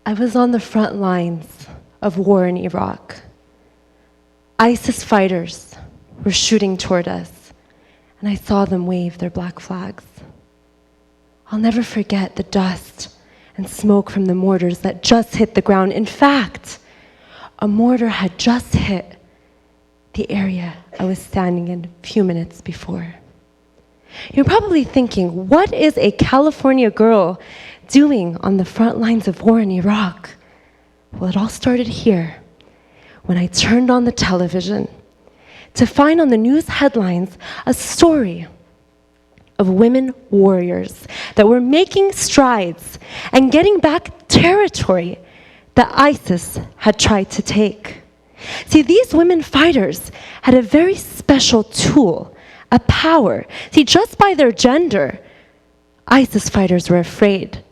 I was on the front lines of war in Iraq. ISIS fighters were shooting toward us, and I saw them wave their black flags. I'll never forget the dust and smoke from the mortars that just hit the ground. In fact, a mortar had just hit the area I was standing in a few minutes before. You're probably thinking, what is a California girl doing on the front lines of war in Iraq? Well, it all started here, when I turned on the television to find on the news headlines a story of women warriors that were making strides and getting back territory that ISIS had tried to take. See, these women fighters had a very special tool, a power. See, just by their gender, ISIS fighters were afraid.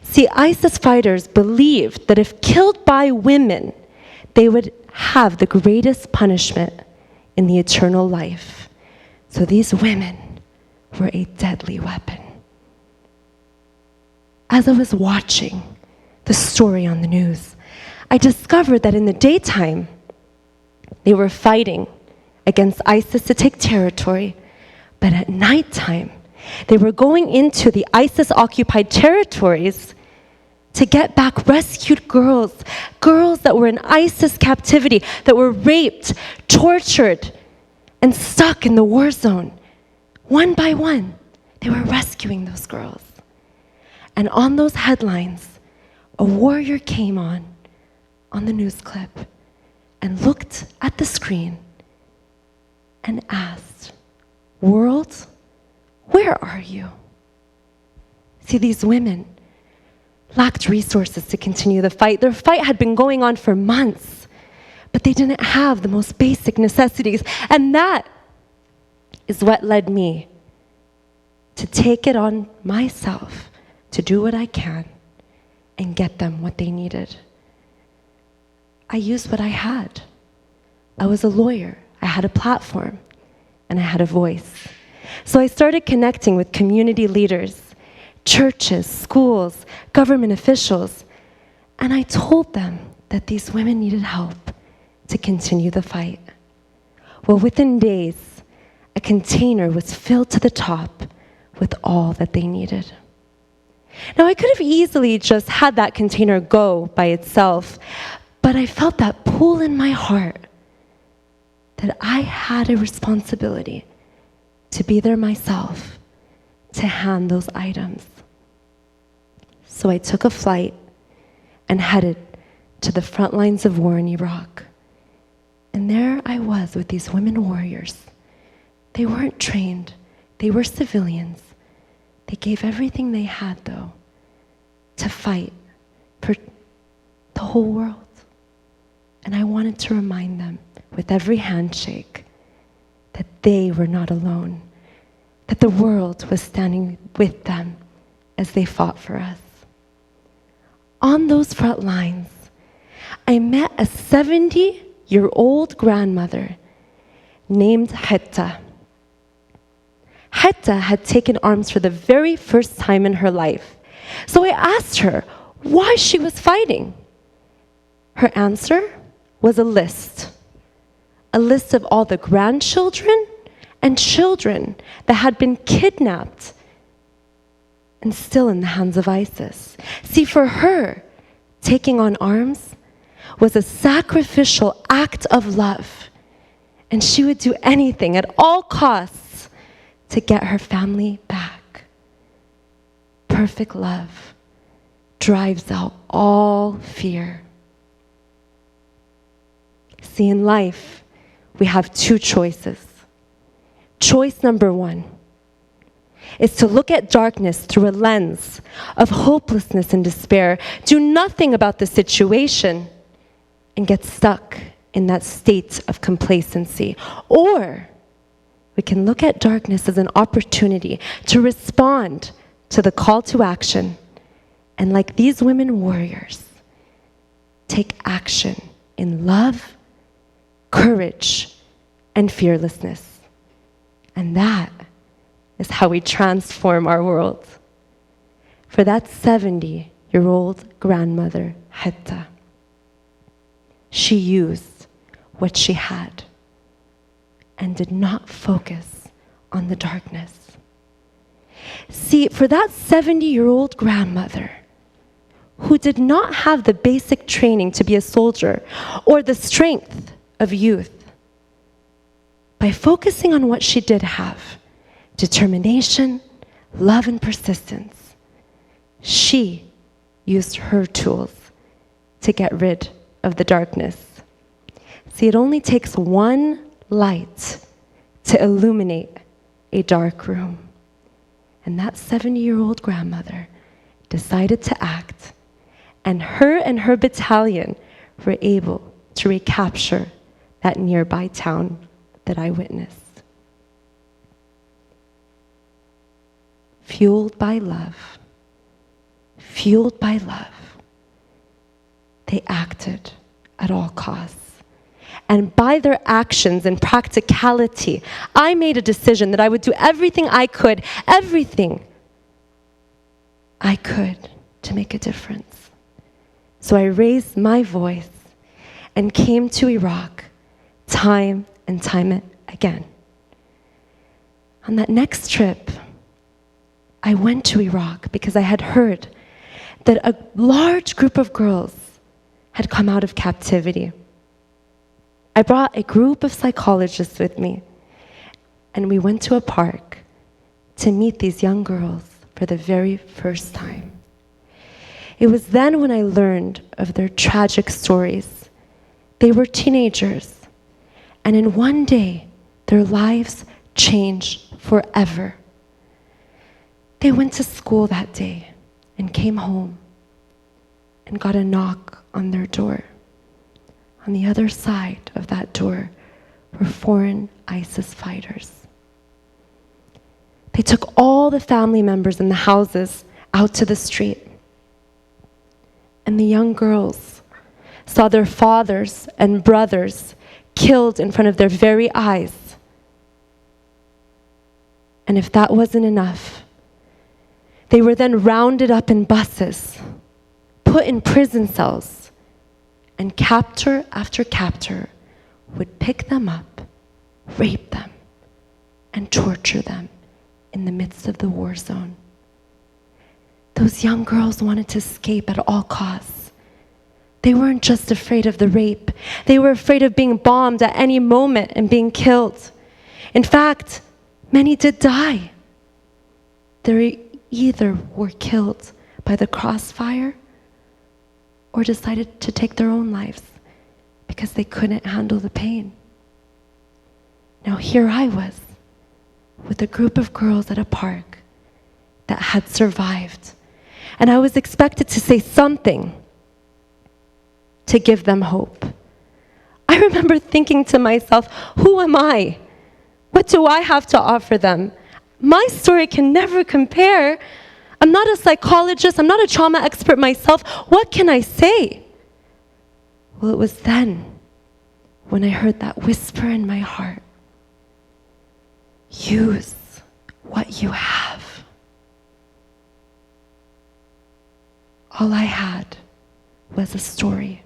See, ISIS fighters believed that if killed by women, they would have the greatest punishment in the eternal life. So these women were a deadly weapon. As I was watching the story on the news, I discovered that in the daytime, they were fighting against ISIS to take territory, but at nighttime, they were going into the ISIS-occupied territories to get back rescued girls that were in ISIS captivity, that were raped, tortured, and stuck in the war zone. One by one, they were rescuing those girls. And on those headlines, a warrior came on the news clip, and looked at the screen and asked, "World, where are you?" See, these women lacked resources to continue the fight. Their fight had been going on for months, but they didn't have the most basic necessities. And that is what led me to take it on myself to do what I can and get them what they needed. I used what I had. I was a lawyer, I had a platform, and I had a voice. So I started connecting with community leaders, churches, schools, government officials, and I told them that these women needed help to continue the fight. Well, within days, a container was filled to the top with all that they needed. Now, I could have easily just had that container go by itself, but I felt that pull in my heart that I had a responsibility to be there myself, to hand those items. So I took a flight and headed to the front lines of war in Iraq. And there I was with these women warriors. They weren't trained, they were civilians. They gave everything they had, though, to fight for the whole world. And I wanted to remind them with every handshake that they were not alone, that the world was standing with them as they fought for us. On those front lines, I met a 70-year-old grandmother named Hetta. Hetta had taken arms for the very first time in her life. So I asked her why she was fighting. Her answer was a list of all the grandchildren and children that had been kidnapped and still in the hands of ISIS. See, for her, taking on arms was a sacrificial act of love, and she would do anything at all costs to get her family back. Perfect love drives out all fear. See, in life, we have two choices. Choice number one is to look at darkness through a lens of hopelessness and despair, do nothing about the situation, and get stuck in that state of complacency. Or we can look at darkness as an opportunity to respond to the call to action, and like these women warriors, take action in love, courage, and fearlessness. And that is how we transform our world. For that 70-year-old grandmother حتة. She used what she had and did not focus on the darkness. See, for that 70-year-old grandmother who did not have the basic training to be a soldier or the strength of youth, by focusing on what she did have, determination, love, and persistence, she used her tools to get rid of the darkness. See, it only takes one light to illuminate a dark room. And that 70-year-old grandmother decided to act, and her battalion were able to recapture that nearby town that I witnessed. Fueled by love, they acted at all costs. And by their actions and practicality, I made a decision that I would do everything I could to make a difference. So I raised my voice and came to Iraq time and time again. On that next trip, I went to Iraq because I had heard that a large group of girls had come out of captivity. I brought a group of psychologists with me, and we went to a park to meet these young girls for the very first time. It was then when I learned of their tragic stories. They were teenagers, and in one day, their lives changed forever. They went to school that day and came home and got a knock on their door. On the other side of that door were foreign ISIS fighters. They took all the family members in the houses out to the street. And the young girls saw their fathers and brothers killed in front of their very eyes. And if that wasn't enough, they were then rounded up in buses, put in prison cells, and captor after captor would pick them up, rape them, and torture them in the midst of the war zone. Those young girls wanted to escape at all costs. They weren't just afraid of the rape. They were afraid of being bombed at any moment and being killed. In fact, many did die. They either were killed by the crossfire or decided to take their own lives because they couldn't handle the pain. Now here I was with a group of girls at a park that had survived, and I was expected to say something to give them hope. I remember thinking to myself, who am I? What do I have to offer them? My story can never compare. I'm not a psychologist. I'm not a trauma expert myself. What can I say? Well, it was then when I heard that whisper in my heart. Use what you have. All I had was a story,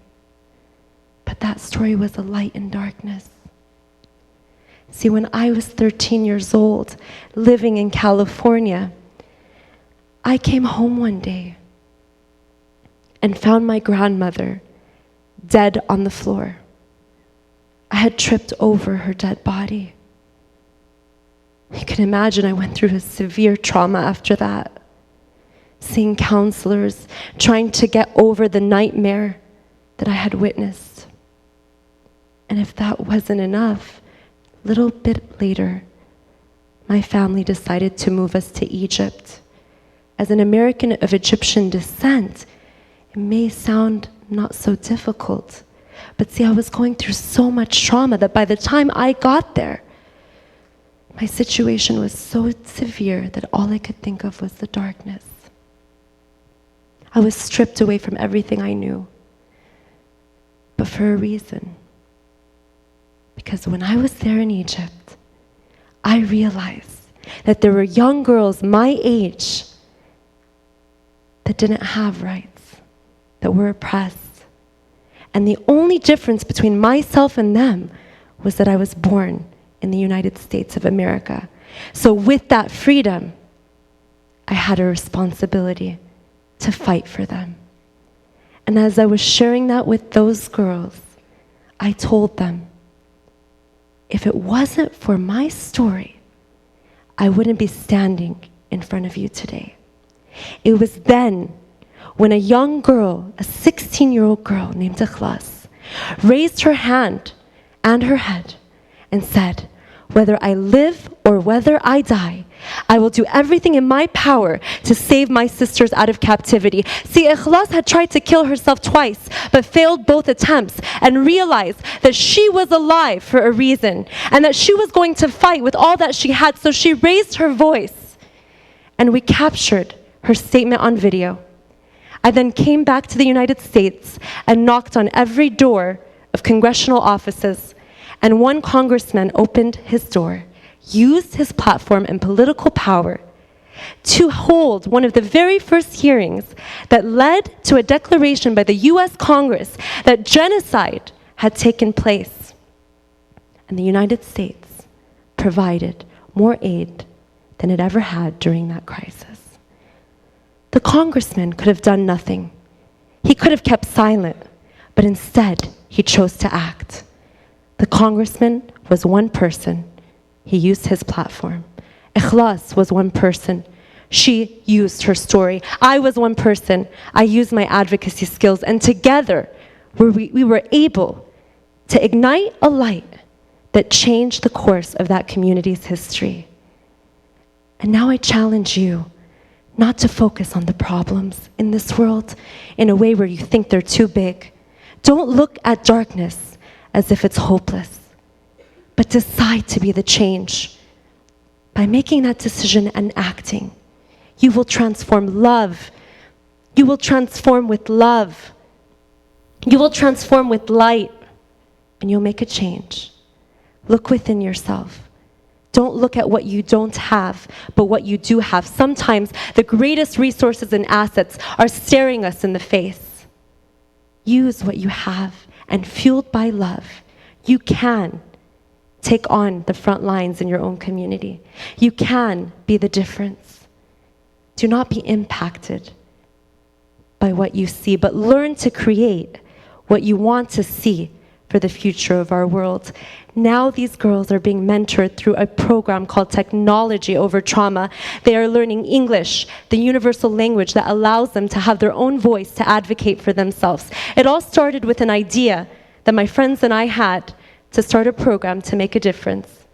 but that story was a light in darkness. See, when I was 13 years old, living in California, I came home one day and found my grandmother dead on the floor. I had tripped over her dead body. You can imagine I went through a severe trauma after that. Seeing counselors, trying to get over the nightmare that I had witnessed. And if that wasn't enough, a little bit later, my family decided to move us to Egypt. As an American of Egyptian descent, it may sound not so difficult. But see, I was going through so much trauma that by the time I got there, my situation was so severe that all I could think of was the darkness. I was stripped away from everything I knew, but for a reason. Because when I was there in Egypt, I realized that there were young girls my age that didn't have rights. that were oppressed. And the only difference between myself and them was that I was born in the United States of America. So with that freedom, I had a responsibility to fight for them. And as I was sharing that with those girls, I told them, if it wasn't for my story, I wouldn't be standing in front of you today. It was then when a young girl, a 16-year-old girl named Ikhlas, raised her hand and her head and said, whether I live or whether I die, I will do everything in my power to save my sisters out of captivity. See, Ikhlas had tried to kill herself twice, but failed both attempts, and realized that she was alive for a reason, and that she was going to fight with all that she had. So she raised her voice, and we captured her statement on video. I then came back to the United States and knocked on every door of congressional offices, and one congressman opened his door, used his platform and political power to hold one of the very first hearings that led to a declaration by the U.S. Congress that genocide had taken place. And the United States provided more aid than it ever had during that crisis. The congressman could have done nothing. He could have kept silent, but instead he chose to act. The congressman was one person. He used his platform. Ikhlas was one person. She used her story. I was one person. I used my advocacy skills. And together, we were able to ignite a light that changed the course of that community's history. And now I challenge you not to focus on the problems in this world in a way where you think they're too big. Don't look at darkness as if it's hopeless, but decide to be the change. By making that decision and acting, you will transform love. You will transform with love. You will transform with light, and you'll make a change. Look within yourself. Don't look at what you don't have, but what you do have. Sometimes the greatest resources and assets are staring us in the face. Use what you have, and fueled by love, you can take on the front lines in your own community. You can be the difference. Do not be impacted by what you see, but learn to create what you want to see for the future of our world. Now these girls are being mentored through a program called Technology Over Trauma. They are learning English, the universal language that allows them to have their own voice to advocate for themselves. It all started with an idea that my friends and I had to start a program to make a difference.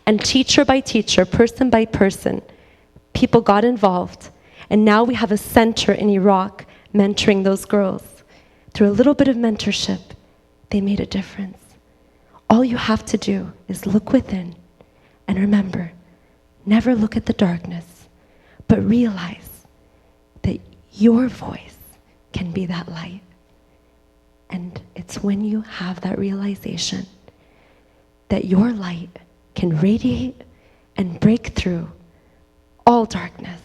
And teacher by teacher, person by person, people got involved. And now we have a center in Iraq mentoring those girls. Through a little bit of mentorship, they made a difference. All you have to do is look within and remember, never look at the darkness, but realize that your voice can be that light. And it's when you have that realization that your light can radiate and break through all darkness.